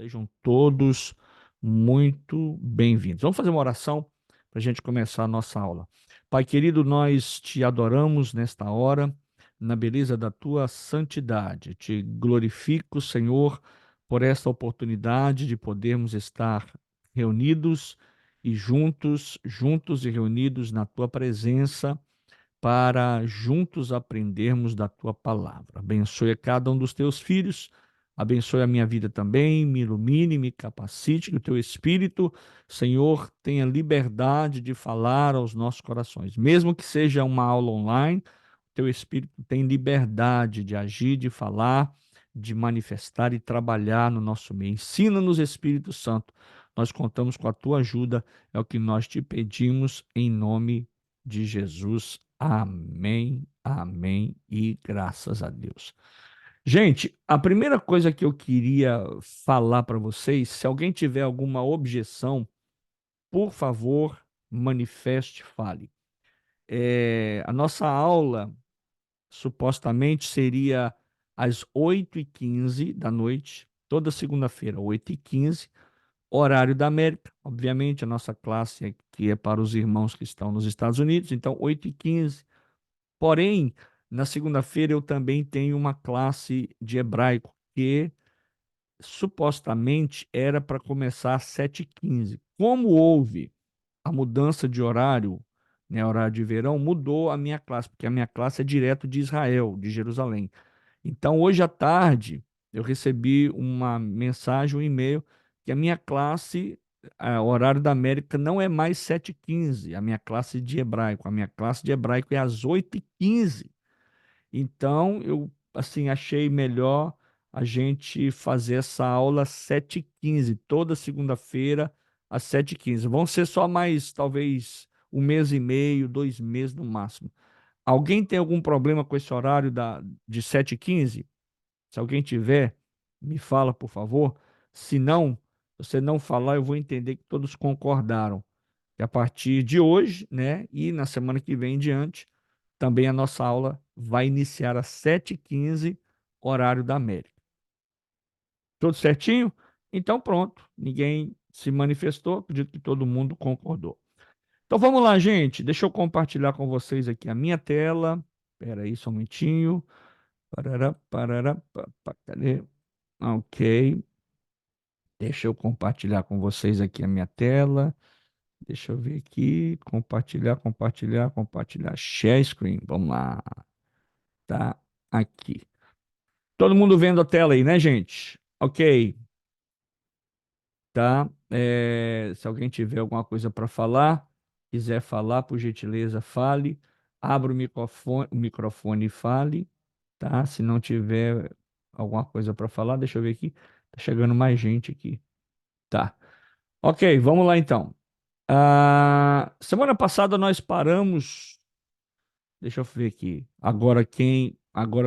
Sejam todos muito bem-vindos. Vamos fazer uma oração para a gente começar a nossa aula. Pai querido, nós te adoramos nesta hora, na beleza da tua santidade. Te glorifico, Senhor, por esta oportunidade de podermos estar reunidos e juntos e reunidos na tua presença para juntos aprendermos da tua palavra. Abençoe a cada um dos teus filhos, abençoe a minha vida também, me ilumine, me capacite, que o teu Espírito, Senhor, tenha liberdade de falar aos nossos corações. Mesmo que seja uma aula online, o teu Espírito tem liberdade de agir, de falar, de manifestar e trabalhar no nosso meio. Ensina-nos, Espírito Santo. Nós contamos com a tua ajuda, é o que nós te pedimos em nome de Jesus. Amém, amém e graças a Deus. Gente, a primeira coisa que eu queria falar para vocês, se alguém tiver alguma objeção, por favor, manifeste, fale. A nossa aula supostamente seria às 8h15 da noite, toda segunda-feira, 8h15, horário da América. Obviamente, a nossa classe aqui é para os irmãos que estão nos Estados Unidos, então 8h15. Porém, na segunda-feira eu também tenho uma classe de hebraico que supostamente era para começar às 7h15. Como houve a mudança de horário, né, horário de verão, mudou a minha classe, porque a minha classe é direto de Israel, de Jerusalém. Então, hoje à tarde, eu recebi uma mensagem, um e-mail, que a minha classe, o horário da América, não é mais 7h15, a minha classe de hebraico. A minha classe de hebraico é às 8h15. Então, eu assim achei melhor a gente fazer essa aula às 7h15, toda segunda-feira às 7h15. Vão ser só mais, talvez, um mês e meio, 2 meses no máximo. Alguém tem algum problema com esse horário de 7h15? Se alguém tiver, me fala, por favor. Se não, se você não falar, eu vou entender que todos concordaram. Que a partir de hoje, né, e na semana que vem em diante, também a nossa aula vai iniciar às 7h15, horário da América. Tudo certinho? Então pronto, ninguém se manifestou, acredito que todo mundo concordou. Então vamos lá, gente. Deixa eu compartilhar com vocês aqui a minha tela. Espera aí só um momentinho. Parará, parará, cadê? Ok. Deixa eu compartilhar com vocês aqui a minha tela. Deixa eu ver aqui. Compartilhar, compartilhar, compartilhar. Share screen. Vamos lá. Tá aqui. Todo mundo vendo a tela aí, né, gente? Ok, tá? Se alguém tiver alguma coisa para falar, quiser falar, por gentileza, fale. Abra o microfone e fale, tá? Se não tiver alguma coisa para falar, deixa eu ver aqui. Tá chegando mais gente aqui. Tá. Ok, vamos lá então. Semana passada nós paramos. Deixa eu ver aqui. Agora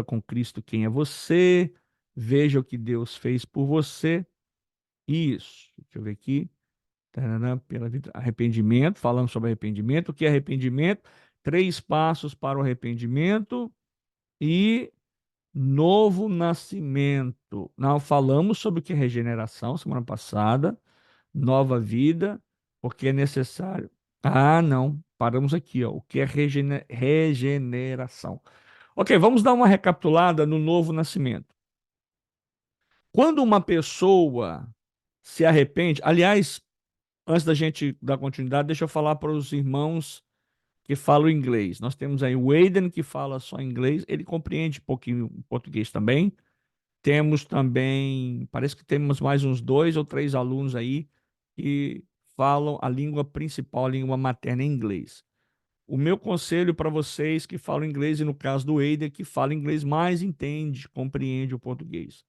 com Cristo, quem é você? Veja o que Deus fez por você. Isso. Deixa eu ver aqui. Tarará, pela vida. Arrependimento. Falamos sobre arrependimento. O que é arrependimento? 3 passos para o arrependimento e novo nascimento. Não, falamos sobre o que é regeneração semana passada. Nova vida, porque é necessário. Não. Paramos aqui, ó. O que é regeneração? Ok, vamos dar uma recapitulada no novo nascimento. Quando uma pessoa se arrepende, aliás, antes da gente dar continuidade, deixa eu falar para os irmãos que falam inglês. Nós temos aí o Aiden, que fala só inglês, ele compreende um pouquinho português também. Temos também, parece que temos mais uns 2 ou 3 alunos aí que falam a língua principal, a língua materna, em inglês. O meu conselho para vocês que falam inglês, e no caso do Eider, que fala inglês, mais entende, compreende o português.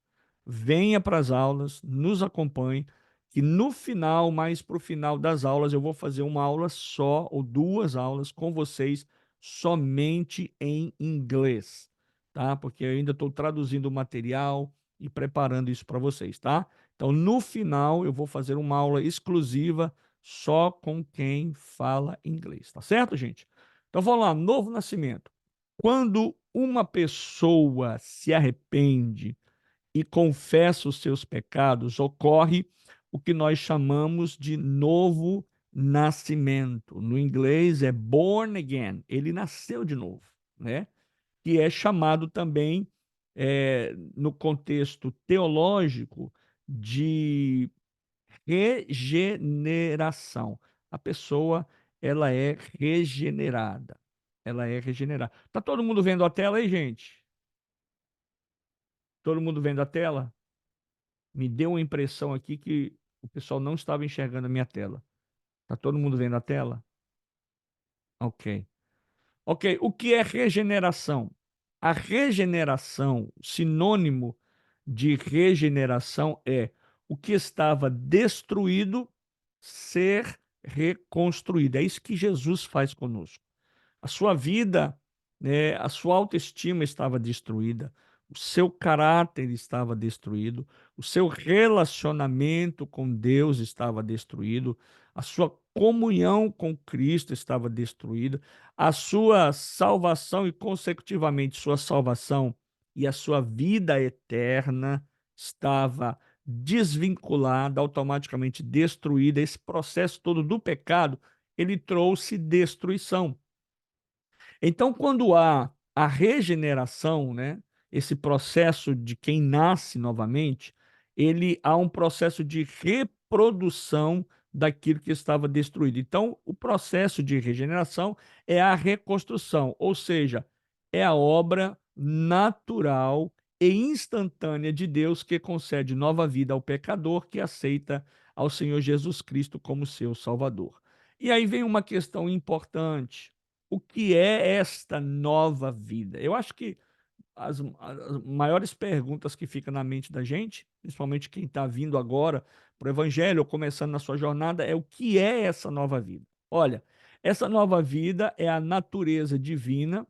Venha para as aulas, nos acompanhe, que no final, mais para o final das aulas, eu vou fazer uma aula só, ou 2 aulas com vocês, somente em inglês, tá? Porque eu ainda estou traduzindo o material e preparando isso para vocês, tá? Então, no final, eu vou fazer uma aula exclusiva só com quem fala inglês, tá certo, gente? Então vamos lá, novo nascimento. Quando uma pessoa se arrepende, e confessa os seus pecados, ocorre o que nós chamamos de novo nascimento. No inglês é born again, ele nasceu de novo, né? Que é chamado também, no contexto teológico, de regeneração. A pessoa, ela é regenerada. Ela é regenerada. Tá todo mundo vendo a tela aí, gente? Todo mundo vendo a tela? Me deu uma impressão aqui que o pessoal não estava enxergando a minha tela. Tá todo mundo vendo a tela? Ok. Ok. O que é regeneração? A regeneração, sinônimo de regeneração é o que estava destruído ser reconstruído. É isso que Jesus faz conosco. A sua vida, né, a sua autoestima estava destruída, o seu caráter estava destruído, o seu relacionamento com Deus estava destruído, a sua comunhão com Cristo estava destruída, a sua salvação e, consecutivamente, sua salvação e a sua vida eterna estava desvinculada, automaticamente destruída. Esse processo todo do pecado, ele trouxe destruição. Então, quando há a regeneração, né, esse processo de quem nasce novamente, ele há um processo de reprodução daquilo que estava destruído. Então, o processo de regeneração é a reconstrução, ou seja, é a obra natural e instantânea de Deus que concede nova vida ao pecador que aceita ao Senhor Jesus Cristo como seu Salvador. E aí vem uma questão importante: o que é esta nova vida? Eu acho que as maiores perguntas que ficam na mente da gente, principalmente quem está vindo agora para o Evangelho ou começando na sua jornada, é o que é essa nova vida? Olha, essa nova vida é a natureza divina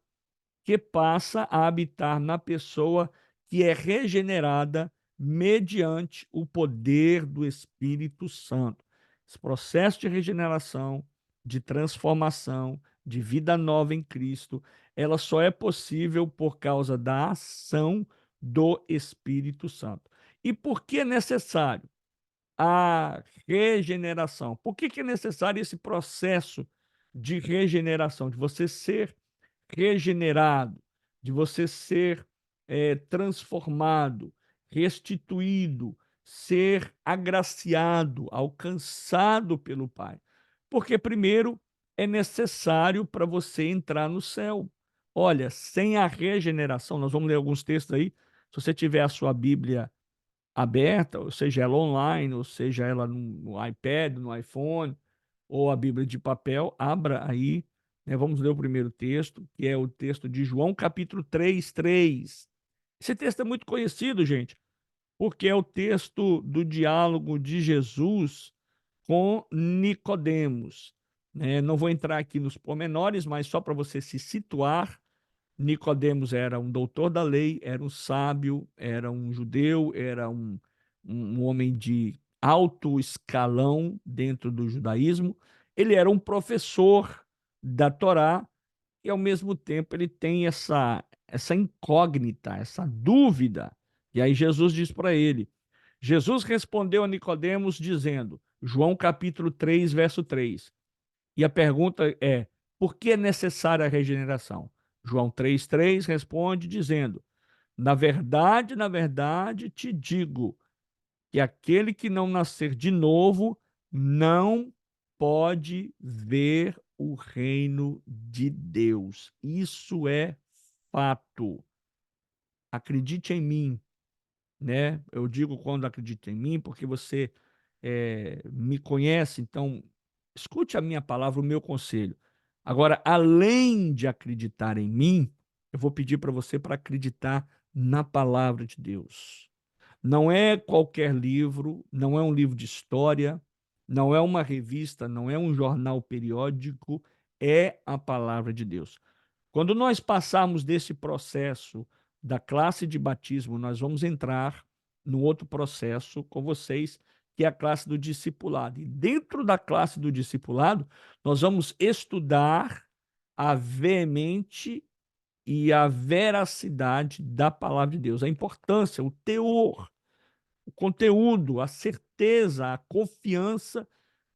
que passa a habitar na pessoa que é regenerada mediante o poder do Espírito Santo. Esse processo de regeneração, de transformação, de vida nova em Cristo, ela só é possível por causa da ação do Espírito Santo. E por que é necessário a regeneração? Por que é necessário esse processo de regeneração, de você ser regenerado, de você ser transformado, restituído, ser agraciado, alcançado pelo Pai? Porque, primeiro, é necessário para você entrar no céu. Olha, sem a regeneração, nós vamos ler alguns textos aí. Se você tiver a sua Bíblia aberta, ou seja ela online, ou seja ela no iPad, no iPhone, ou a Bíblia de papel, abra aí, né? Vamos ler o primeiro texto, que é o texto de João, capítulo 3:3. Esse texto é muito conhecido, gente, porque é o texto do diálogo de Jesus com Nicodemos, né? Não vou entrar aqui nos pormenores, mas só para você se situar. Nicodemos era um doutor da lei, era um sábio, era um judeu, era um homem de alto escalão dentro do judaísmo. Ele era um professor da Torá e, ao mesmo tempo, ele tem essa incógnita, essa dúvida. E aí Jesus diz para ele, Jesus respondeu a Nicodemos dizendo, João capítulo 3, verso 3, e a pergunta é: por que é necessária a regeneração? João 3:3 responde dizendo: na verdade te digo que aquele que não nascer de novo não pode ver o reino de Deus. Isso é fato. Acredite em mim, né? Eu digo quando acredita em mim, porque você me conhece, então escute a minha palavra, o meu conselho. Agora, além de acreditar em mim, eu vou pedir para você para acreditar na palavra de Deus. Não é qualquer livro, não é um livro de história, não é uma revista, não é um jornal periódico, é a palavra de Deus. Quando nós passarmos desse processo da classe de batismo, nós vamos entrar no outro processo com vocês, que é a classe do discipulado. E dentro da classe do discipulado, nós vamos estudar a veemente e a veracidade da palavra de Deus, a importância, o teor, o conteúdo, a certeza, a confiança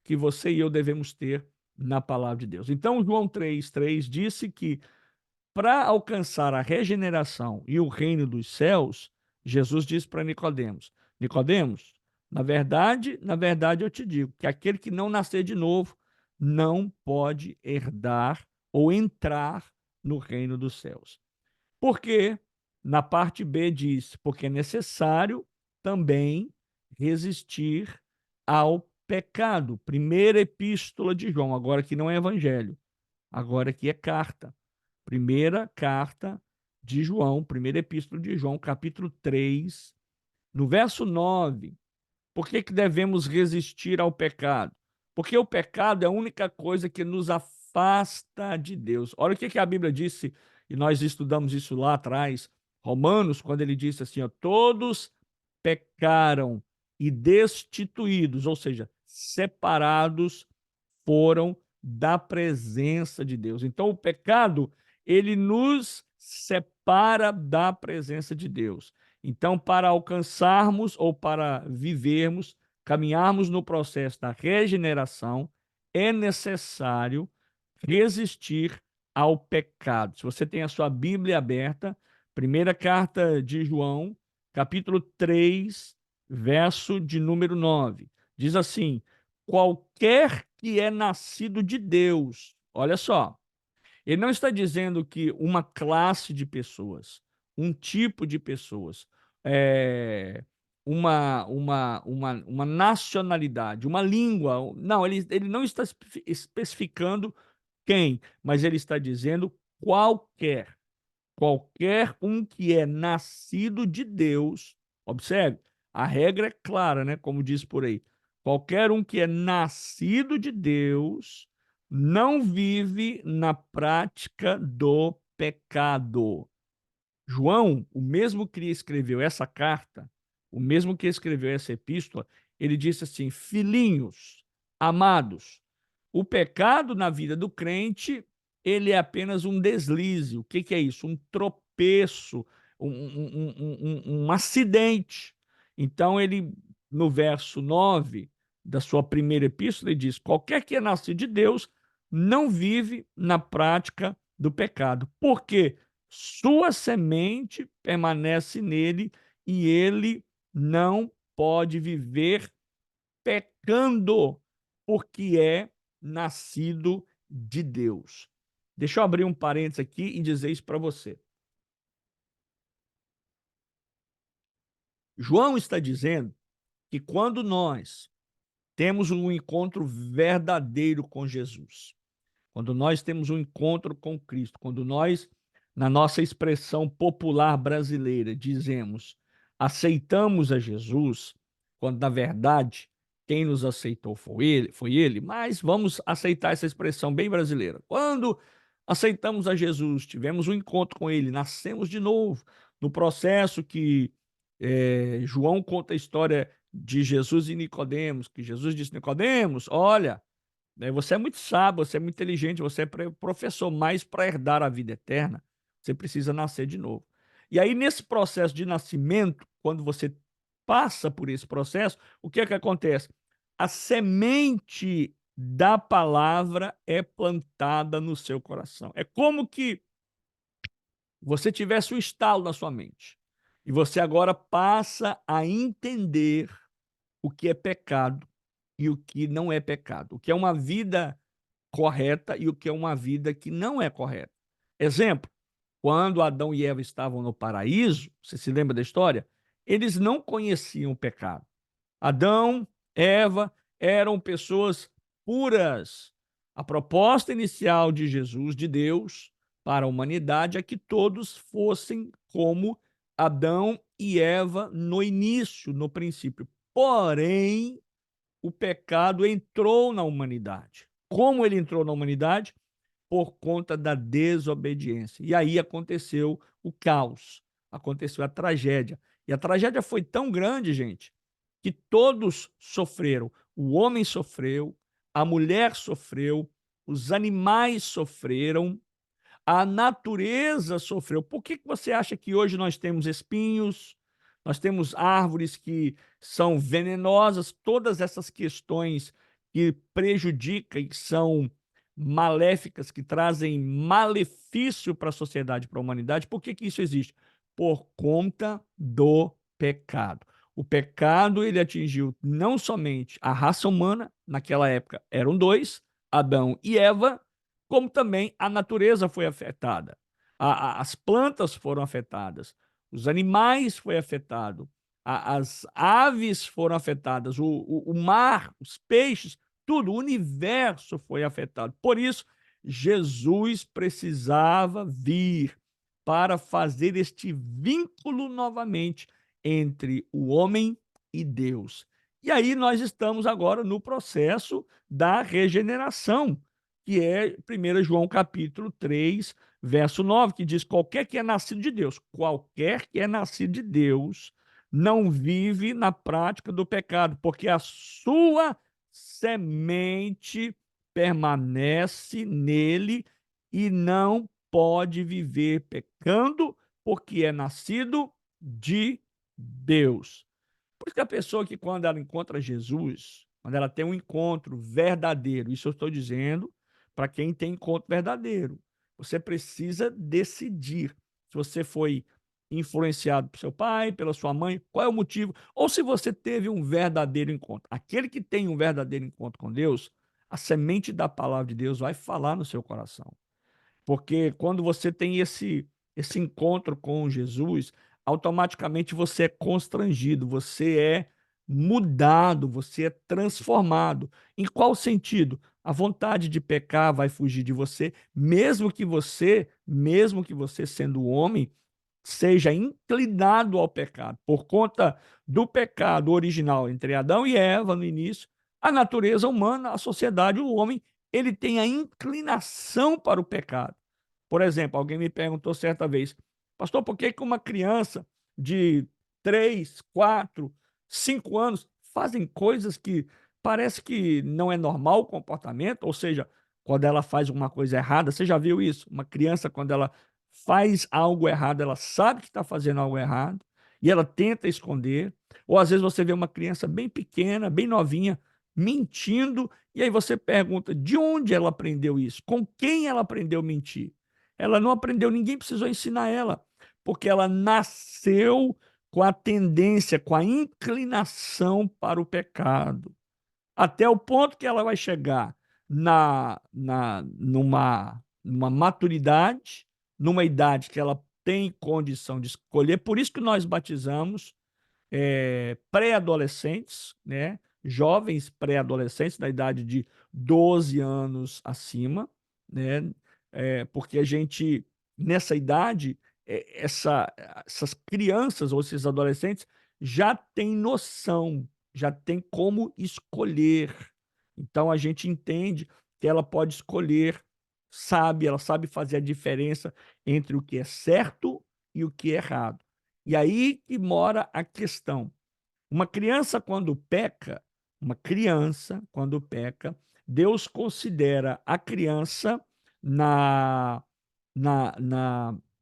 que você e eu devemos ter na palavra de Deus. Então, João 3,3 disse que para alcançar a regeneração e o reino dos céus, Jesus disse para Nicodemos: Nicodemos, na verdade eu te digo que aquele que não nascer de novo não pode herdar ou entrar no reino dos céus. Porque na parte B diz, porque é necessário também resistir ao pecado. Primeira epístola de João, agora que não é evangelho, agora que é carta. Primeira carta de João, primeira epístola de João, capítulo 3, no verso 9. Por que devemos resistir ao pecado? Porque o pecado é a única coisa que nos afasta de Deus. Olha o que a Bíblia disse, e nós estudamos isso lá atrás, Romanos, quando ele disse assim, ó, todos pecaram e destituídos, ou seja, separados foram da presença de Deus. Então, o pecado, ele nos separa da presença de Deus. Então, para alcançarmos ou para vivermos, caminharmos no processo da regeneração, é necessário resistir ao pecado. Se você tem a sua Bíblia aberta, primeira carta de João, capítulo 3, verso de número 9. Diz assim: qualquer que é nascido de Deus, olha só, ele não está dizendo que uma classe de pessoas, um tipo de pessoas, é, uma nacionalidade, uma língua. Não, ele não está especificando quem, mas ele está dizendo qualquer. Qualquer um que é nascido de Deus, observe, a regra é clara, né? Como diz por aí. Qualquer um que é nascido de Deus não vive na prática do pecado. João, o mesmo que escreveu essa carta, o mesmo que escreveu essa epístola, ele disse assim: filhinhos, amados, o pecado na vida do crente, ele é apenas um deslize. O que é isso? Um tropeço, um acidente. Então, ele, no verso 9 da sua primeira epístola, ele diz: qualquer que é nascido de Deus não vive na prática do pecado. Por quê? Sua semente permanece nele e ele não pode viver pecando, porque é nascido de Deus. Deixa eu abrir um parênteses aqui e dizer isso para você. João está dizendo que quando nós temos um encontro verdadeiro com Jesus, quando nós temos um encontro com Cristo, quando nós, na nossa expressão popular brasileira, dizemos aceitamos a Jesus, quando na verdade quem nos aceitou foi ele, mas vamos aceitar essa expressão bem brasileira. Quando aceitamos a Jesus, tivemos um encontro com ele, nascemos de novo, no processo que João conta a história de Jesus e Nicodemos, que Jesus disse: Nicodemos, olha, você é muito sábio, você é muito inteligente, você é professor, mas para herdar a vida eterna, você precisa nascer de novo. E aí, nesse processo de nascimento, quando você passa por esse processo, o que é que acontece? A semente da palavra é plantada no seu coração. É como que você tivesse um estalo na sua mente. E você agora passa a entender o que é pecado e o que não é pecado. O que é uma vida correta e o que é uma vida que não é correta. Exemplo, quando Adão e Eva estavam no paraíso, você se lembra da história? Eles não conheciam o pecado. Adão, Eva eram pessoas puras. A proposta inicial de Jesus, de Deus, para a humanidade é que todos fossem como Adão e Eva no início, no princípio. Porém, o pecado entrou na humanidade. Como ele entrou na humanidade? Por conta da desobediência. E aí aconteceu o caos, aconteceu a tragédia. E a tragédia foi tão grande, gente, que todos sofreram. O homem sofreu, a mulher sofreu, os animais sofreram, A natureza sofreu. Por que que você acha que hoje nós temos espinhos, nós temos árvores que são venenosas, todas essas questões que prejudicam e que são maléficas, que trazem malefício para a sociedade, para a humanidade? Por que que isso existe? Por conta do pecado. O pecado, ele atingiu não somente a raça humana, naquela época eram dois, Adão e Eva, como também a natureza foi afetada. As plantas foram afetadas, os animais foram afetados, as aves foram afetadas, o mar, os peixes, tudo, o universo foi afetado. Por isso, Jesus precisava vir para fazer este vínculo novamente entre o homem e Deus. E aí nós estamos agora no processo da regeneração, que é 1 João capítulo 3, verso 9, que diz: qualquer que é nascido de Deus, qualquer que é nascido de Deus, não vive na prática do pecado, porque a sua semente permanece nele e não pode viver pecando, porque é nascido de Deus. Por isso que a pessoa que, quando ela encontra Jesus, quando ela tem um encontro verdadeiro, isso eu estou dizendo para quem tem encontro verdadeiro, você precisa decidir se você foi influenciado por seu pai, pela sua mãe, qual é o motivo, ou se você teve um verdadeiro encontro. Aquele que tem um verdadeiro encontro com Deus, a semente da palavra de Deus vai falar no seu coração. Porque quando você tem esse encontro com Jesus, automaticamente você é constrangido, você é mudado, você é transformado. Em qual sentido? A vontade de pecar vai fugir de você, mesmo que você sendo homem, seja inclinado ao pecado. Por conta do pecado original entre Adão e Eva no início, a natureza humana, a sociedade, o homem, ele tem a inclinação para o pecado. Por exemplo, alguém me perguntou certa vez: pastor, por que que uma criança de 3, 4, 5 anos fazem coisas que parece que não é normal o comportamento? Ou seja, quando ela faz uma coisa errada, você já viu isso? Uma criança, quando ela faz algo errado, ela sabe que está fazendo algo errado e ela tenta esconder. Ou às vezes você vê uma criança bem pequena, bem novinha, mentindo, e aí você pergunta de onde ela aprendeu isso, com quem ela aprendeu a mentir. Ela não aprendeu, ninguém precisou ensinar ela, porque ela nasceu com a tendência, com a inclinação para o pecado, até o ponto que ela vai chegar numa maturidade, numa idade que ela tem condição de escolher. Por isso que nós batizamos pré-adolescentes, né? Jovens pré-adolescentes, da idade de 12 anos acima, né? Porque a gente, nessa idade, essas crianças ou esses adolescentes já têm noção, já têm como escolher. Então a gente entende que ela pode escolher, ela sabe fazer a diferença entre o que é certo e o que é errado. E aí que mora a questão. Uma criança, quando peca, uma criança, quando peca, Deus considera a criança na,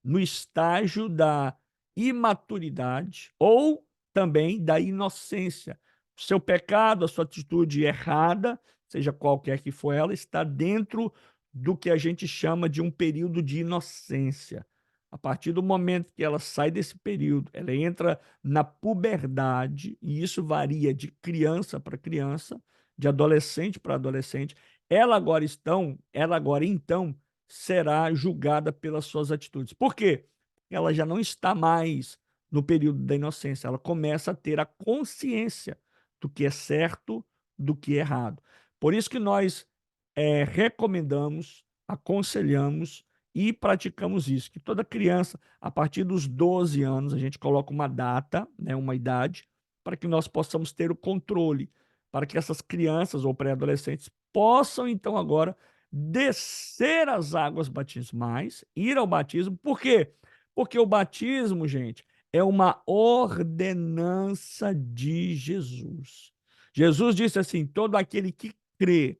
no estágio da imaturidade ou também da inocência. O seu pecado, a sua atitude errada, seja qualquer que for ela, está dentro do que a gente chama de um período de inocência. A partir do momento que ela sai desse período, ela entra na puberdade, e isso varia de criança para criança, de adolescente para adolescente. Ela agora então será julgada pelas suas atitudes. Por quê? Ela já não está mais no período da inocência, ela começa a ter a consciência do que é certo, do que é errado. Por isso que nós recomendamos, aconselhamos e praticamos isso, que toda criança, a partir dos 12 anos, a gente coloca uma data, né, uma idade, para que nós possamos ter o controle, para que essas crianças ou pré-adolescentes possam, então, agora descer as águas batismais, ir ao batismo. Por quê? Porque o batismo, gente, é uma ordenança de Jesus. Jesus disse assim: todo aquele que crê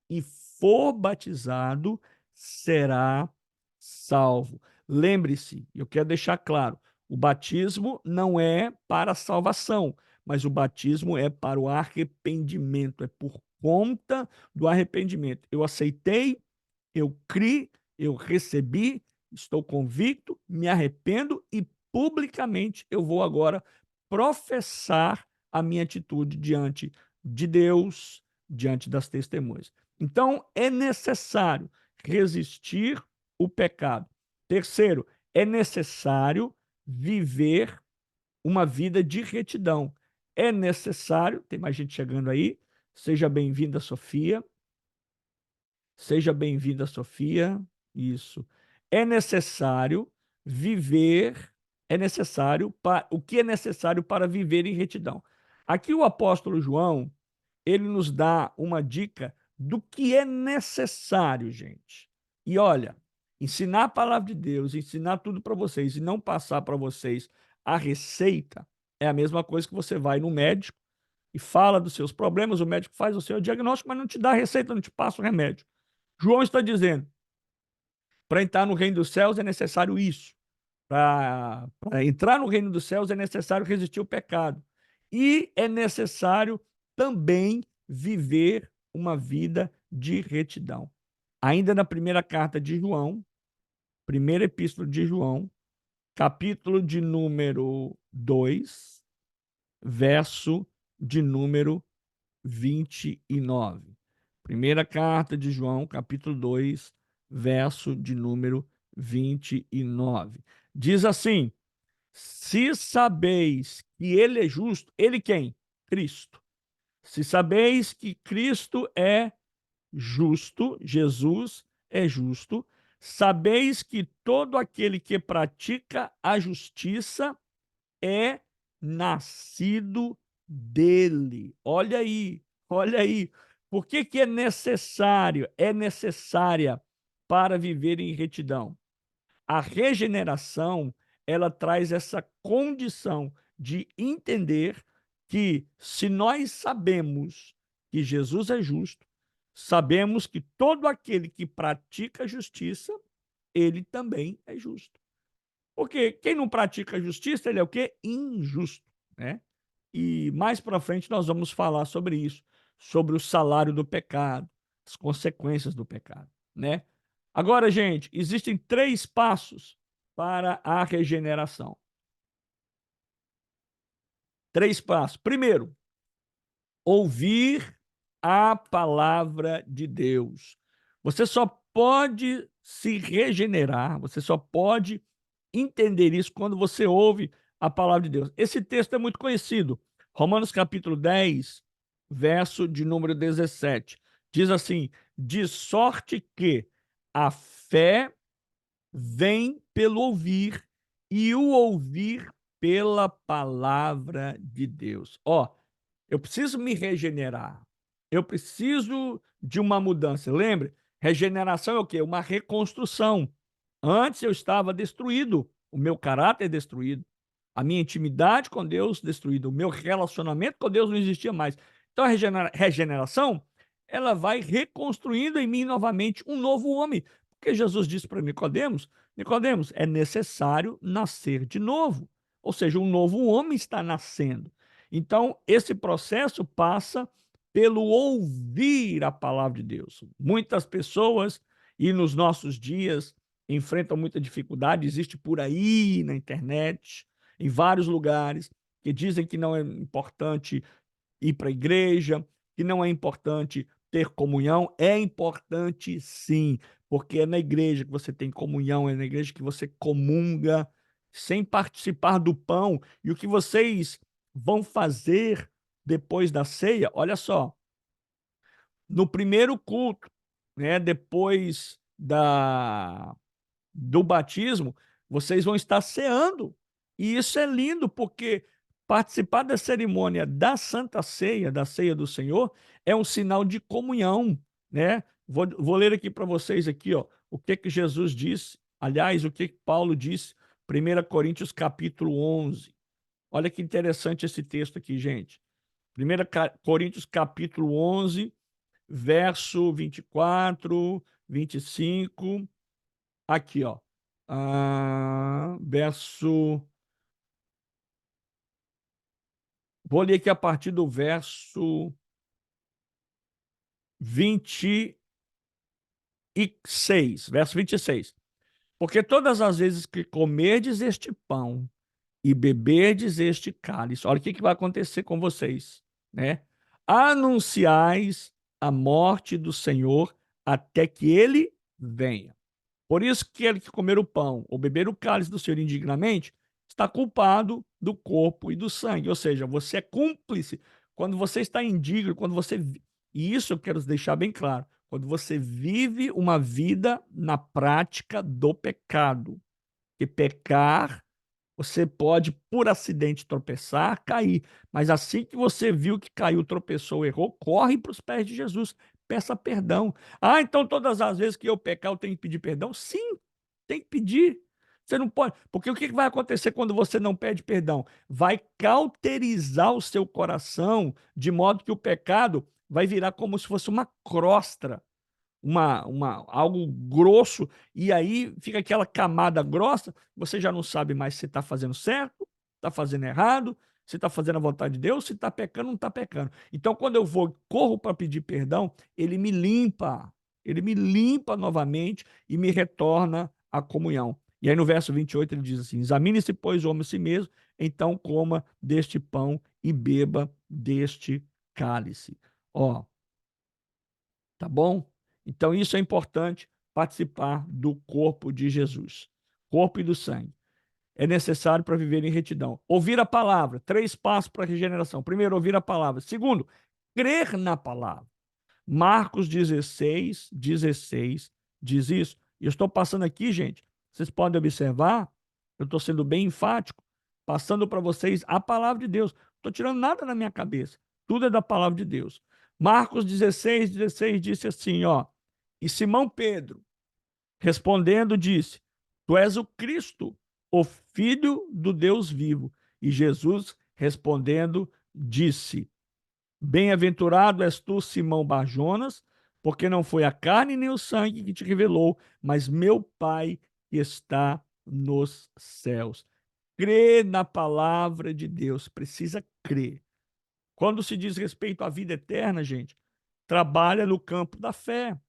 e for batizado será salvo. Lembre-se, eu quero deixar claro, o batismo não é para a salvação, mas o batismo é para o arrependimento, é por conta do arrependimento. Eu aceitei, eu criei, eu recebi, estou convicto, me arrependo e publicamente eu vou agora professar a minha atitude diante de Deus, diante das testemunhas. Então, é necessário resistir o pecado. Terceiro, é necessário viver uma vida de retidão. É necessário, tem mais gente chegando aí, seja bem-vinda, Sofia. Seja bem-vinda, Sofia. Isso. É necessário viver, é necessário, o que é necessário para viver em retidão? Aqui o apóstolo João, ele nos dá uma dica do que é necessário, gente. E olha, ensinar a palavra de Deus, ensinar tudo para vocês e não passar para vocês a receita é a mesma coisa que você vai no médico e fala dos seus problemas, o médico faz o seu diagnóstico, mas não te dá a receita, não te passa o remédio. João está dizendo, para entrar no reino dos céus é necessário isso. Para entrar no reino dos céus é necessário resistir ao pecado. E é necessário também viver uma vida de retidão. Ainda na primeira carta de João, primeira epístola de João, capítulo de número 2, verso de número 29. Primeira carta de João, capítulo 2, verso de número 29. Diz assim: se sabeis que ele é justo, ele quem? Cristo. Se sabeis que Cristo é justo, Jesus é justo, sabeis que todo aquele que pratica a justiça é nascido dele. Olha aí, olha aí. Por que que é necessário, é necessária para viver em retidão? A regeneração, ela traz essa condição de entender que se nós sabemos que Jesus é justo, sabemos que todo aquele que pratica a justiça, ele também é justo. Porque quem não pratica a justiça, ele é o quê? Injusto, né? E mais para frente nós vamos falar sobre isso, sobre o salário do pecado, as consequências do pecado, né? Agora, gente, existem 3 passos para a regeneração. 3 passos. Primeiro, ouvir a palavra de Deus. Você só pode se regenerar, você só pode entender isso quando você ouve a palavra de Deus. Esse texto é muito conhecido. Romanos capítulo 10, verso de número 17. Diz assim: de sorte que a fé vem pelo ouvir e o ouvir pela palavra de Deus. Ó, eu preciso me regenerar. Eu preciso de uma mudança. Lembre, regeneração é o quê? Uma reconstrução. Antes eu estava destruído, o meu caráter destruído, a minha intimidade com Deus destruída, o meu relacionamento com Deus não existia mais. Então a regeneração, ela vai reconstruindo em mim novamente um novo homem. Porque Jesus disse para Nicodemos, Nicodemos, é necessário nascer de novo. Ou seja, um novo homem está nascendo. Então, esse processo passa pelo ouvir a palavra de Deus. Muitas pessoas, e nos nossos dias, enfrentam muita dificuldade, existe por aí na internet, em vários lugares, que dizem que não é importante ir para a igreja, que não é importante ter comunhão. É importante sim, porque é na igreja que você tem comunhão, é na igreja que você comunga sem participar do pão. E o que vocês vão fazer depois da ceia, olha só, no primeiro culto, né, depois do batismo, vocês vão estar ceando. E isso é lindo, porque participar da cerimônia da Santa Ceia, da Ceia do Senhor, é um sinal de comunhão, né? Vou ler aqui para vocês aqui, ó, o que que Jesus disse, aliás, o que que Paulo disse, 1 Coríntios capítulo 11. Olha que interessante esse texto aqui, gente. 1 Coríntios capítulo 11, verso 24, 25. Aqui, ó. Verso. Vou ler aqui a partir do verso 26. Verso 26. Porque todas as vezes que comerdes este pão e beberdes este cálice, olha o que vai acontecer com vocês, né? Anunciais a morte do Senhor até que ele venha. Por isso que aquele que comer o pão ou beber o cálice do Senhor indignamente está culpado do corpo e do sangue. Ou seja, você é cúmplice quando você está indigno, quando você. E isso eu quero deixar bem claro. Quando você vive uma vida na prática do pecado. Que pecar você pode, por acidente, tropeçar, cair. Mas assim que você viu que caiu, tropeçou, errou, corre para os pés de Jesus. Peça perdão. Ah, então todas as vezes que eu pecar, eu tenho que pedir perdão? Sim, tem que pedir. Você não pode. Porque o que vai acontecer quando você não pede perdão? Vai cauterizar o seu coração, de modo que o pecado vai virar como se fosse uma crosta, algo grosso, e aí fica aquela camada grossa, você já não sabe mais se está fazendo certo, está fazendo errado, se está fazendo a vontade de Deus, se está pecando ou não está pecando. Então, quando eu vou, corro para pedir perdão, ele me limpa novamente e me retorna à comunhão. E aí no verso 28 ele diz assim: examine-se, pois, o homem a si mesmo, então coma deste pão e beba deste cálice. Ó, tá bom? Então, isso é importante, participar do corpo de Jesus, corpo e do sangue. É necessário para viver em retidão. Ouvir a palavra, 3 passos para a regeneração. Primeiro, ouvir a palavra. Segundo, crer na palavra. Marcos 16, 16 diz isso. E eu estou passando aqui, gente, vocês podem observar, eu estou sendo bem enfático, passando para vocês a palavra de Deus. Não estou tirando nada da minha cabeça. Tudo é da palavra de Deus. Marcos 16, 16 disse assim, ó. E Simão Pedro, respondendo, disse: Tu és o Cristo, o Filho do Deus vivo. E Jesus, respondendo, disse: Bem-aventurado és tu, Simão Barjonas, porque não foi a carne nem o sangue que te revelou, mas meu Pai que está nos céus. Crê na palavra de Deus, precisa crer. Quando se diz respeito à vida eterna, gente, trabalha no campo da fé.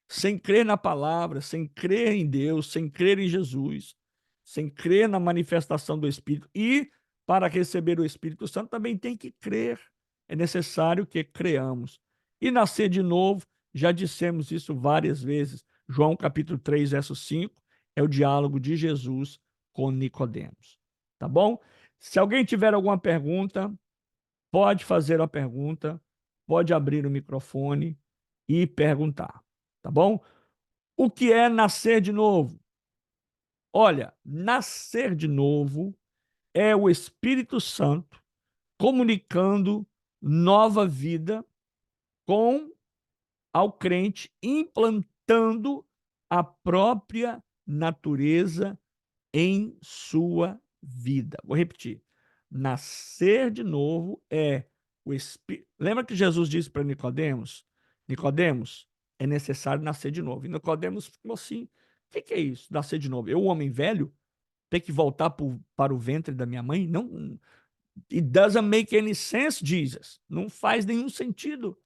Sem crer na palavra, sem crer em Deus, sem crer em Jesus, sem crer na manifestação do Espírito. E para receber o Espírito Santo também tem que crer. É necessário que creamos. E nascer de novo, já dissemos isso várias vezes. João capítulo 3, verso 5, é o diálogo de Jesus com Nicodemos. Tá bom? Se alguém tiver alguma pergunta, pode fazer a pergunta, pode abrir o microfone e perguntar. Tá bom? O que é nascer de novo? Olha, nascer de novo é o Espírito Santo comunicando nova vida com ao crente, implantando a própria natureza em sua vida. Vou repetir. Nascer de novo é o Espírito. Lembra que Jesus disse para Nicodemos? Nicodemos, é necessário nascer de novo. E Nicodemos ficou assim: o que é isso? Nascer de novo? Eu, um homem velho, ter que voltar para o ventre da minha mãe? Não. It doesn't make any sense, Jesus. Não faz nenhum sentido.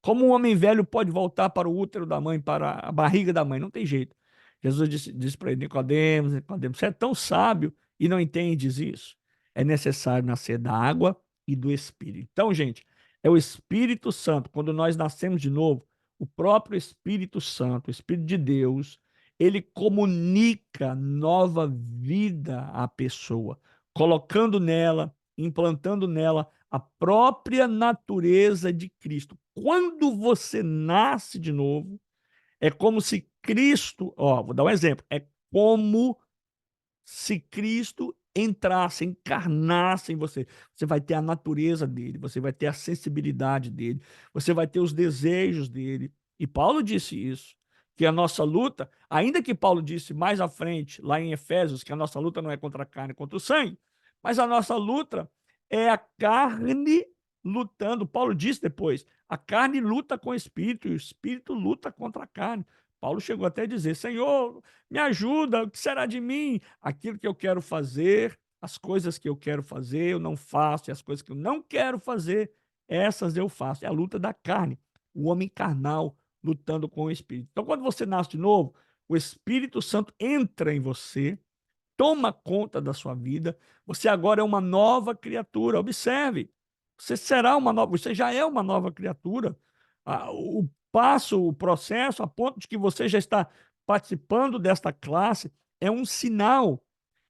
Como um homem velho pode voltar para o útero da mãe, para a barriga da mãe? Não tem jeito. Jesus disse para ele: Nicodemos, Nicodemos, você é tão sábio e não entendes isso. É necessário nascer da água e do Espírito. Então, gente, é o Espírito Santo. Quando nós nascemos de novo, o próprio Espírito Santo, o Espírito de Deus, ele comunica nova vida à pessoa, colocando nela, implantando nela a própria natureza de Cristo. Quando você nasce de novo, é como se Cristo, ó, vou dar um exemplo, é como se Cristo entrasse, encarnasse em você. Você vai ter a natureza dele, você vai ter a sensibilidade dele, você vai ter os desejos dele. E Paulo disse isso, que a nossa luta, ainda que Paulo disse mais à frente, lá em Efésios, que a nossa luta não é contra a carne, é contra o sangue, mas a nossa luta é a carne lutando. Paulo disse depois, a carne luta com o espírito e o espírito luta contra a carne. Paulo chegou até a dizer: Senhor, me ajuda, o que será de mim? Aquilo que eu quero fazer, as coisas que eu quero fazer, eu não faço, e as coisas que eu não quero fazer, essas eu faço. É a luta da carne, o homem carnal lutando com o Espírito. Então, quando você nasce de novo, o Espírito Santo entra em você, toma conta da sua vida. Você agora é uma nova criatura. Observe, você será uma nova, você já é uma nova criatura. O passo, o processo, a ponto de que você já está participando desta classe, é um sinal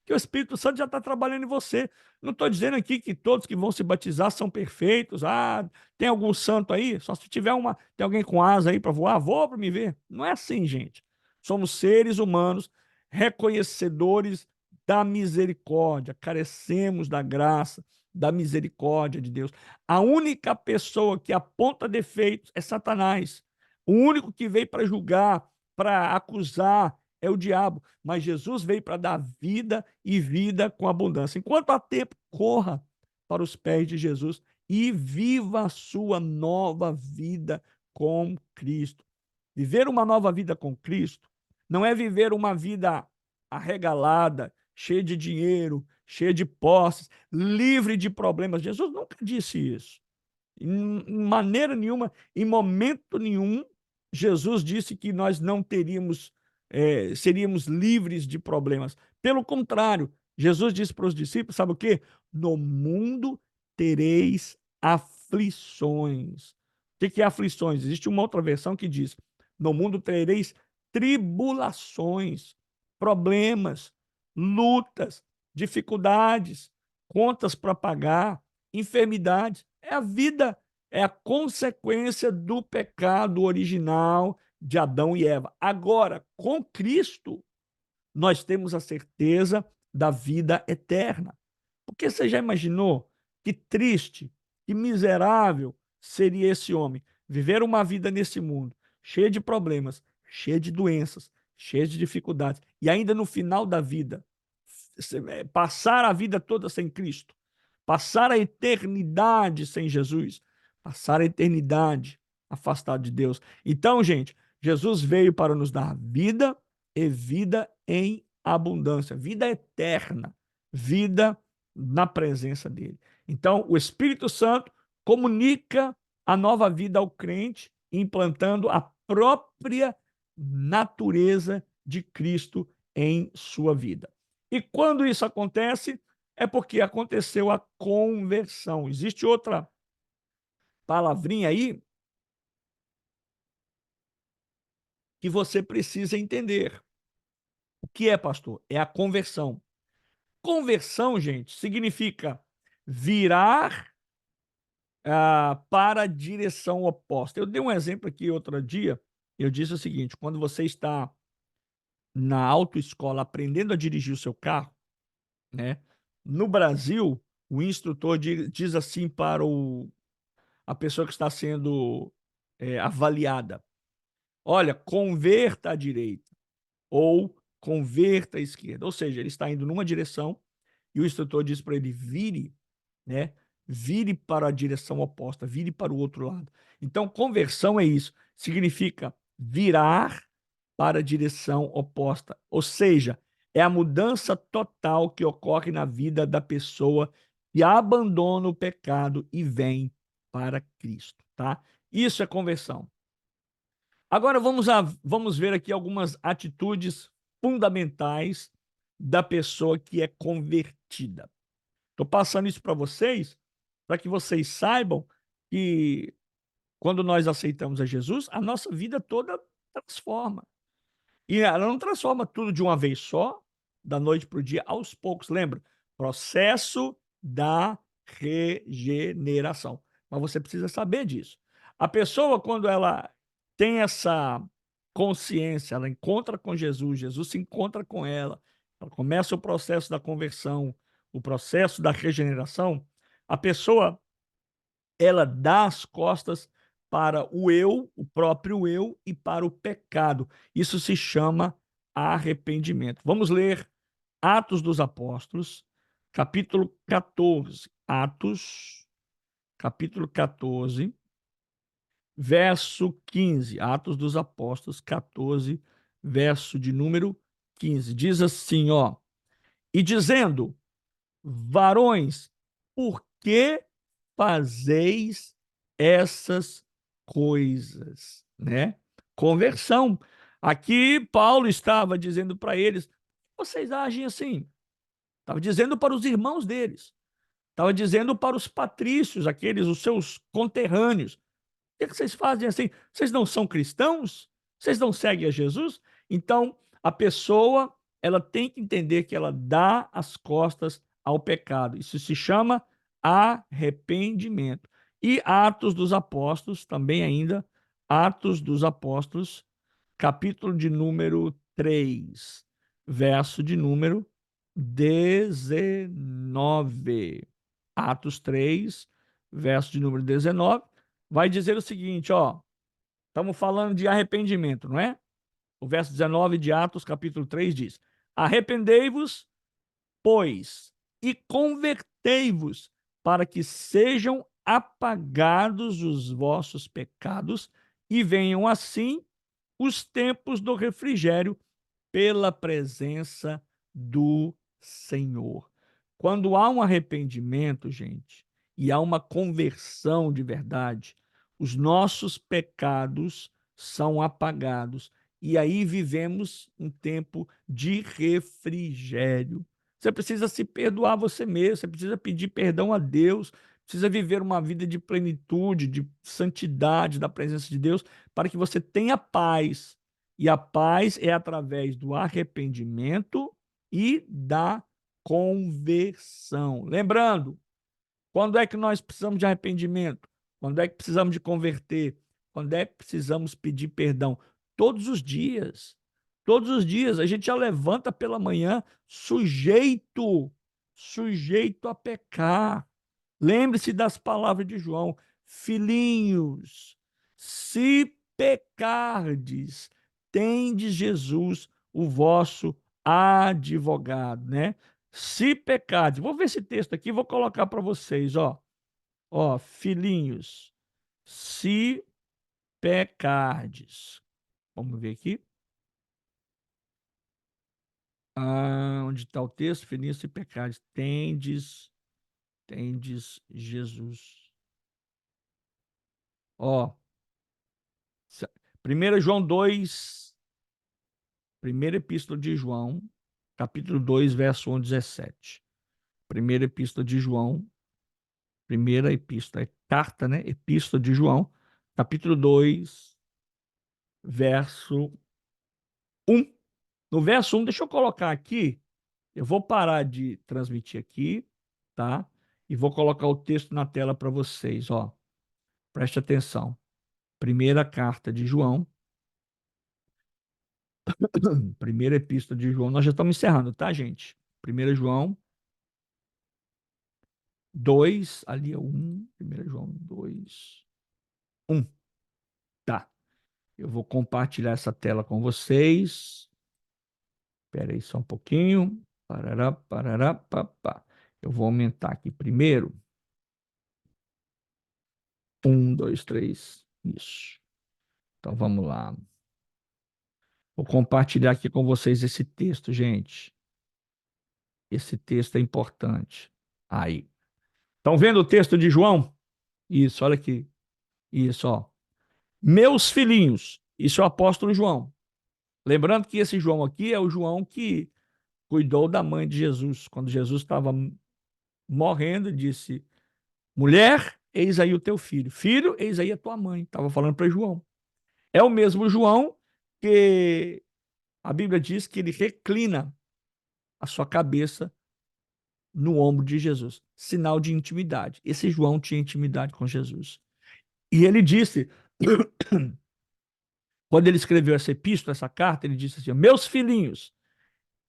que o Espírito Santo já está trabalhando em você. Não estou dizendo aqui que todos que vão se batizar são perfeitos. Ah, tem algum santo aí? Só se tiver uma, tem alguém com asa aí para voar, voa para me ver. Não é assim, gente. Somos seres humanos reconhecedores da misericórdia, carecemos da graça, da misericórdia de Deus. A única pessoa que aponta defeitos é Satanás. O único que veio para julgar, para acusar, é o diabo. Mas Jesus veio para dar vida e vida com abundância. Enquanto há tempo, corra para os pés de Jesus e viva a sua nova vida com Cristo. Viver uma nova vida com Cristo não é viver uma vida arregalada, cheia de dinheiro, cheia de posses, livre de problemas. Jesus nunca disse isso. Em maneira nenhuma, em momento nenhum, Jesus disse que nós não teríamos, seríamos livres de problemas. Pelo contrário, Jesus disse para os discípulos, sabe o quê? No mundo tereis aflições. O que é aflições? Existe uma outra versão que diz, no mundo tereis tribulações, problemas, lutas, dificuldades, contas para pagar, enfermidades. É a vida, é a consequência do pecado original de Adão e Eva. Agora, com Cristo, nós temos a certeza da vida eterna. Porque você já imaginou que triste, que miserável seria esse homem viver uma vida nesse mundo, cheia de problemas, cheia de doenças, cheia de dificuldades, e ainda no final da vida, passar a vida toda sem Cristo, passar a eternidade sem Jesus, passar a eternidade afastado de Deus. Então, gente, Jesus veio para nos dar vida e vida em abundância, vida eterna, vida na presença dele. Então, o Espírito Santo comunica a nova vida ao crente, implantando a própria natureza de Cristo em sua vida. E quando isso acontece, é porque aconteceu a conversão. Existe outra palavrinha aí que você precisa entender. O que é, pastor? É a conversão. Conversão, gente, significa virar para a direção oposta. Eu dei um exemplo aqui outro dia. Eu disse o seguinte: quando você está na autoescola aprendendo a dirigir o seu carro, né? No Brasil, o instrutor diz assim para a pessoa que está sendo avaliada: olha, converta à direita ou converta à esquerda. Ou seja, ele está indo numa direção e o instrutor diz para ele: vire, né? Vire para a direção oposta, vire para o outro lado. Então, conversão é isso, significa virar para a direção oposta. Ou seja, é a mudança total que ocorre na vida da pessoa que abandona o pecado e vem para Cristo, tá? Isso é conversão. Agora vamos ver aqui algumas atitudes fundamentais da pessoa que é convertida. Estou passando isso para que vocês saibam que quando nós aceitamos a Jesus, a nossa vida toda transforma. E ela não transforma tudo de uma vez só, da noite para o dia, aos poucos. Lembra? Processo da regeneração. Mas você precisa saber disso. A pessoa, quando ela tem essa consciência, ela encontra com Jesus, Jesus se encontra com ela começa o processo da conversão, o processo da regeneração, a pessoa ela dá as costas para o eu, o próprio eu e para o pecado. Isso se chama arrependimento. Vamos ler Atos dos Apóstolos, capítulo 14. Atos, capítulo 14, verso 15. Atos dos Apóstolos 14, verso de número 15. Diz assim, ó: e dizendo: varões, por que fazeis essas coisas, né? Conversão. Aqui Paulo estava dizendo para eles: vocês agem assim. Estava dizendo para os irmãos deles. Estava dizendo para os patrícios, aqueles, os seus conterrâneos. Por que vocês fazem assim? Vocês não são cristãos? Vocês não seguem a Jesus? Então, a pessoa, ela tem que entender que ela dá as costas ao pecado. Isso se chama arrependimento. E Atos dos Apóstolos, também ainda, Atos dos Apóstolos, capítulo de número 3, verso de número 19. Atos 3, verso de número 19, vai dizer o seguinte, ó, estamos falando de arrependimento, não é? O verso 19 de Atos, capítulo 3 diz: arrependei-vos, pois, e convertei-vos, para que sejam apagados os vossos pecados e venham assim os tempos do refrigério pela presença do Senhor. Quando há um arrependimento, gente, e há uma conversão de verdade, os nossos pecados são apagados. E aí vivemos um tempo de refrigério. Você precisa se perdoar você mesmo, você precisa pedir perdão a Deus, precisa viver uma vida de plenitude, de santidade da presença de Deus, para que você tenha paz. E a paz é através do arrependimento e da conversão. Lembrando, quando é que nós precisamos de arrependimento? Quando é que precisamos de converter? Quando é que precisamos pedir perdão? Todos os dias. Todos os dias. A gente já levanta pela manhã sujeito a pecar. Lembre-se das palavras de João: filhinhos, se pecardes, tendes Jesus, o vosso advogado, né? Se pecardes, vou ver esse texto aqui, vou colocar para vocês, ó. Ó, filhinhos, se pecardes. Vamos ver aqui. Onde está o texto? Filhinhos, se pecardes, tendes Jesus. Ó, 1 João 2, primeira epístola de João, capítulo 2, verso 1, 17. Primeira epístola de João, primeira epístola, é carta, né? Epístola de João, capítulo 2, verso 1. No verso 1, deixa eu colocar aqui, eu vou parar de transmitir aqui, tá? E vou colocar o texto na tela para vocês, ó. Preste atenção. Primeira carta de João, primeira epístola de João, nós já estamos encerrando, tá, gente? 1 João 2, ali é 1, 1 João 2, 1. Tá. Eu vou compartilhar essa tela com vocês. Espera aí só um pouquinho. Parará, parará, papá. Eu vou aumentar aqui primeiro. 1, 2, 3. Isso. Então vamos lá. Vou compartilhar aqui com vocês esse texto, gente. Esse texto é importante. Aí. Estão vendo o texto de João? Isso, olha aqui. Isso, ó. Meus filhinhos. Isso é o apóstolo João. Lembrando que esse João aqui é o João que cuidou da mãe de Jesus. Quando Jesus estava morrendo, disse: mulher, eis aí o teu filho. Filho, eis aí a tua mãe. Estava falando para João. É o mesmo João que a Bíblia diz que ele reclina a sua cabeça no ombro de Jesus. Sinal de intimidade. Esse João tinha intimidade com Jesus. E ele disse, quando ele escreveu essa epístola, essa carta, ele disse assim: meus filhinhos,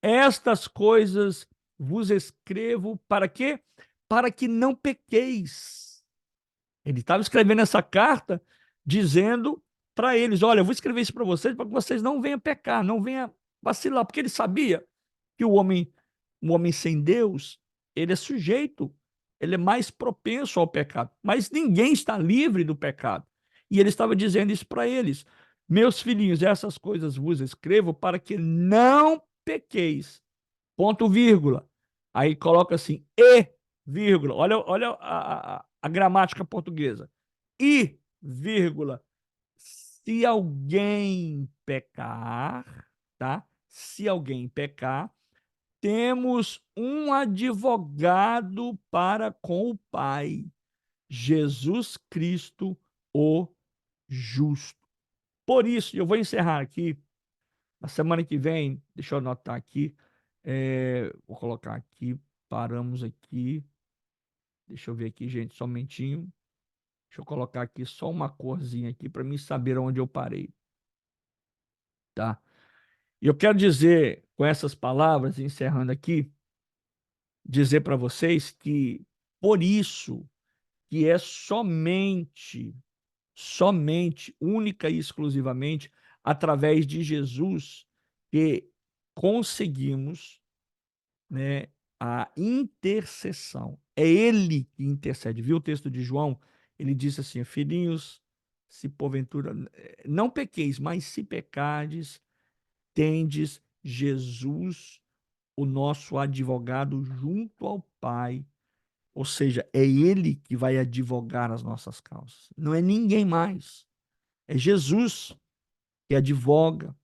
estas coisas vos escrevo para quê? Para que não pequeis. Ele estava escrevendo essa carta dizendo para eles: olha, eu vou escrever isso para vocês para que vocês não venham pecar, não venham vacilar, porque ele sabia que um homem sem Deus, ele é sujeito, ele é mais propenso ao pecado. Mas ninguém está livre do pecado. E ele estava dizendo isso para eles: meus filhinhos, essas coisas vos escrevo para que não pequeis. Ponto, vírgula. Aí coloca assim, e, vírgula. Olha a gramática portuguesa. E, vírgula. Se alguém pecar, tá? Se alguém pecar, temos um advogado para com o Pai, Jesus Cristo, o justo. Por isso, eu vou encerrar aqui. Na semana que vem, deixa eu anotar aqui. Vou colocar aqui. Paramos aqui. Deixa eu ver aqui, gente, só um momentinho. Deixa eu colocar aqui só uma corzinha aqui para mim saber onde eu parei, tá? E eu quero dizer, com essas palavras, encerrando aqui, dizer para vocês que por isso que é somente, única e exclusivamente através de Jesus que conseguimos, né, a intercessão. É ele que intercede. Viu o texto de João? Ele disse assim: filhinhos, se porventura não pequeis, mas se pecardes, tendes Jesus, o nosso advogado, junto ao Pai. Ou seja, é ele que vai advogar as nossas causas. Não é ninguém mais. É Jesus que advoga,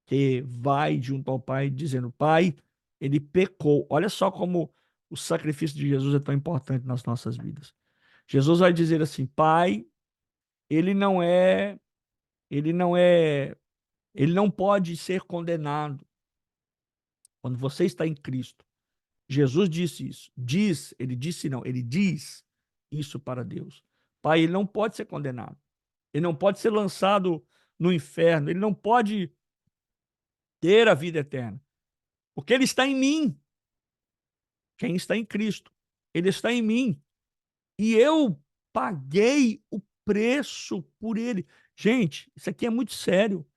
que vai junto ao Pai dizendo: Pai, ele pecou. Olha só como o sacrifício de Jesus é tão importante nas nossas vidas. Jesus vai dizer assim: Pai, ele não é, ele não é, ele não pode ser condenado quando você está em Cristo. Jesus disse isso. Ele disse não, ele diz isso para Deus. Pai, ele não pode ser condenado. Ele não pode ser lançado no inferno. Ele não pode ter a vida eterna. Porque ele está em mim. Quem está em Cristo, ele está em mim. E eu paguei o preço por ele. Gente, isso aqui é muito sério.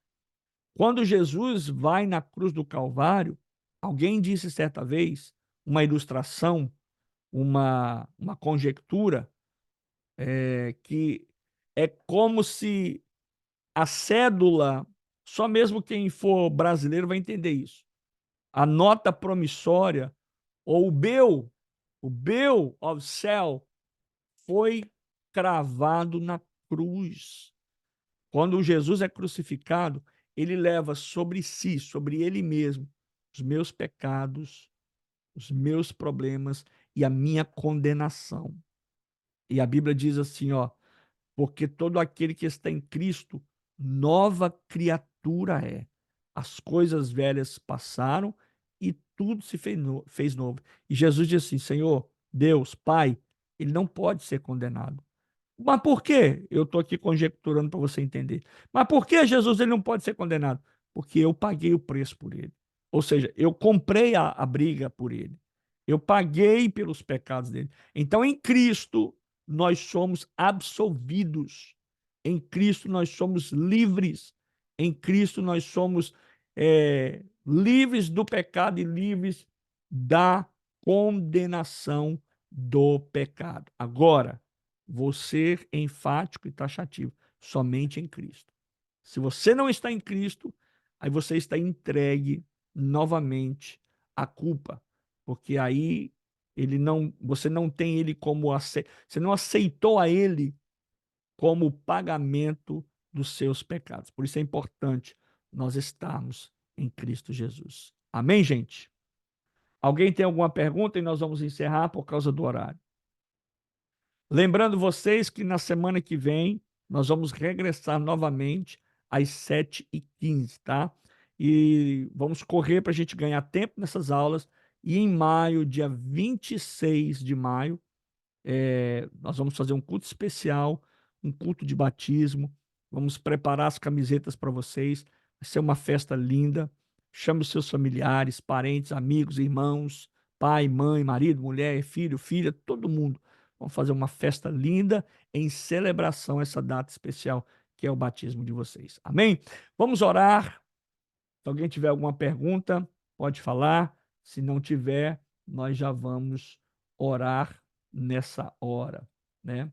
Quando Jesus vai na cruz do Calvário, alguém disse certa vez, uma ilustração, uma conjectura, que é como se a cédula, só mesmo quem for brasileiro vai entender isso. A nota promissória, ou o bill of sale, foi cravado na cruz. Quando Jesus é crucificado, ele leva sobre si, sobre ele mesmo, os meus pecados, os meus problemas e a minha condenação. E a Bíblia diz assim, ó: porque todo aquele que está em Cristo, nova criatura é. As coisas velhas passaram e tudo se fez novo. E Jesus disse assim: Senhor, Deus, Pai, ele não pode ser condenado. Mas por quê? Eu estou aqui conjecturando para você entender. Mas por que Jesus ele não pode ser condenado? Porque eu paguei o preço por ele. Ou seja, eu comprei a briga por ele. Eu paguei pelos pecados dele. Então, em Cristo, nós somos absolvidos. Em Cristo, nós somos livres. Em Cristo, nós somos livres do pecado e livres da condenação do pecado. Agora, vou ser enfático e taxativo: somente em Cristo. Se você não está em Cristo, aí você está entregue novamente à culpa, porque aí você não tem ele como você não aceitou a ele como pagamento dos seus pecados. Por isso é importante nós estarmos em Cristo Jesus. Amém, gente? Alguém tem alguma pergunta e nós vamos encerrar por causa do horário. Lembrando vocês que na semana que vem nós vamos regressar novamente às 7h15, tá? E vamos correr para a gente ganhar tempo nessas aulas. E em maio, dia 26 de maio, nós vamos fazer um culto especial, um culto de batismo. Vamos preparar as camisetas para vocês. Vai ser uma festa linda. Chame os seus familiares, parentes, amigos, irmãos, pai, mãe, marido, mulher, filho, filha, todo mundo. Vamos fazer uma festa linda em celebração a essa data especial que é o batismo de vocês. Amém? Vamos orar. Se alguém tiver alguma pergunta, pode falar. Se não tiver, nós já vamos orar nessa hora, né?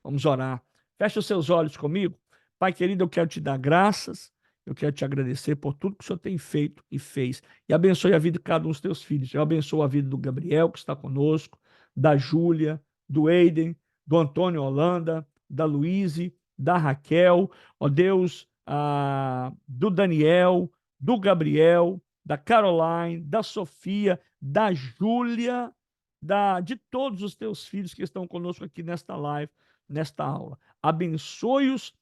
Vamos orar. Feche os seus olhos comigo. Pai querido, eu quero te dar graças, eu quero te agradecer por tudo que o Senhor tem feito e fez. E abençoe a vida de cada um dos teus filhos. Eu abençoo a vida do Gabriel, que está conosco, da Júlia, do Eiden, do Antônio Holanda, da Luíse, da Raquel, ó Deus, do Daniel, do Gabriel, da Caroline, da Sofia, da Júlia, de todos os teus filhos que estão conosco aqui nesta live, nesta aula. Abençoe-os,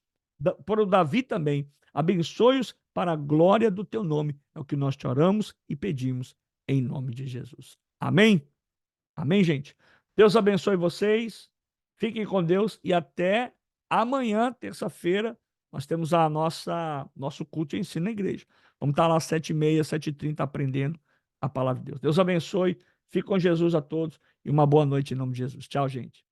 para o Davi também, abençoe-os para a glória do teu nome. É o que nós te oramos e pedimos em nome de Jesus. Amém? Amém, gente? Deus abençoe vocês. Fiquem com Deus e até amanhã, terça-feira, nós temos nosso culto e ensino na igreja. Vamos estar lá às 7h30, 7h30, aprendendo a palavra de Deus. Deus abençoe. Fique com Jesus a todos e uma boa noite em nome de Jesus. Tchau, gente.